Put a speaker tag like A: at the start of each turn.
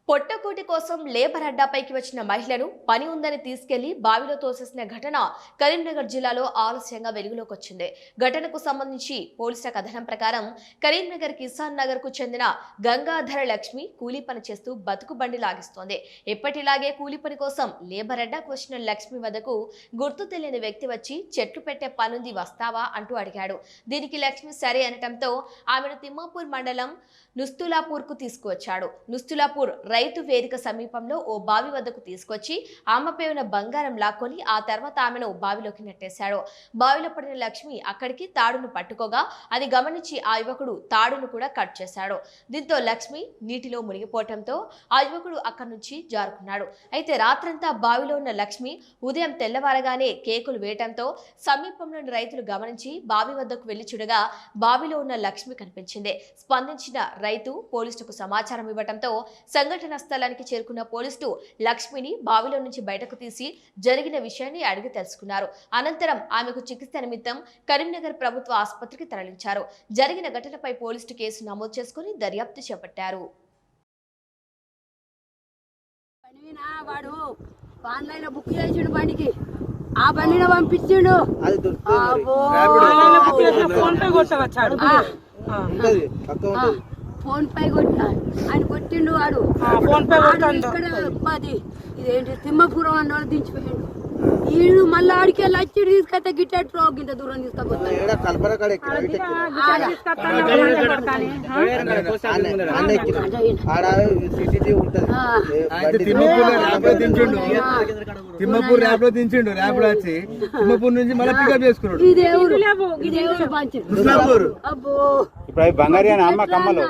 A: పొట్టకూటి కోసం లేబర్ అడ్డాపైకి వచ్చిన మహిళను పని ఉందని తీసుకెళ్లి బావిలో తోసేసిన ఘటన కరీంనగర్ జిల్లాలో ఆలస్యంగా వెలుగులోకి వచ్చింది. ఘటనకు సంబంధించి పోలీసుల కథనం ప్రకారం కరీంనగర్ కిసాన్ నగర్ కు చెందిన గంగాధర లక్ష్మి కూలీ పని చేస్తూ బతుకు బండి లాగిస్తోంది. ఎప్పటిలాగే కూలీ పని కోసం లేబర్ అడ్డాకు వచ్చిన లక్ష్మి వద్దకు గుర్తు తెలియని వ్యక్తి వచ్చి చెట్లు పెట్టే పనుంది వస్తావా అంటూ అడిగాడు. దీనికి లక్ష్మి సరే అనటంతో ఆమెను తిమ్మాపూర్ మండలం నుస్తులాపూర్ కు తీసుకువచ్చాడు. నుస్తులాపూర్ రైతు వేదిక సమీపంలో ఓ బావి వద్దకు తీసుకొచ్చి ఆమెపై ఉన్న బంగారం లాక్కొని ఆ తర్వాత ఆమెను బావిలోకి నెట్టేశాడు. బావిలో పడిన లక్ష్మి అక్కడికి తాడును పట్టుకోగా అది గమనించి ఆ యువకుడు తాడును కూడా కట్ చేశాడు. దీంతో లక్ష్మి నీటిలో మునిగిపోవడంతో ఆ యువకుడు అక్కడి నుంచి జారుకున్నాడు. అయితే రాత్రంతా బావిలో ఉన్న లక్ష్మి ఉదయం తెల్లవారగానే కేకులు వేయటంతో సమీపంలోని రైతులు గమనించి బావి వద్దకు వెళ్లి చూడగా బావిలో ఉన్న లక్ష్మి కనిపించింది. స్పందించిన రైతు పోలీసులకు సమాచారం ఇవ్వడంతో సంఘటన స్థలానికి చేరుకున్న పోలీసులు లక్ష్మిని బావిలో నుంచి బయటకు తీసి జరిగిన విషయాన్ని అడిగి తెలుసుకున్నారు. అనంతరం ఆమెకు చికిత్స నిమిత్తం కరీంనగర్ ప్రభుత్వ ఆసుపత్రికి తరలించారు. జరిగిన ఘటనపై పోలీసులు కేసు నమోదు చేసుకుని దర్యాప్తు చేపట్టారు.
B: ఆ బండిని పంపించిండు. ఫోన్ పై కొట్ట ఆయన కొట్టిండు. వాడు ఇదేంటి తిమ్మపురం అన్న వాళ్ళు దించిపోయిండు. వీళ్ళు మళ్ళీ ఆడికి వెళ్ళి వచ్చి తీసుకొస్తే గిట్టెట్రో గింత దూరం తీసుకపోతాడు.
C: తిమ్మపూర్ ర్యాప్ లో దించిండు. ర్యాప్ లో వచ్చి తిమ్మపూర్ నుంచి మళ్ళీ పికప్ చేసుకున్నాడు.
B: ఈ దేవుడు
C: అబ్బో ఇప్పుడు బంగారు అమ్మ కమ్మలు.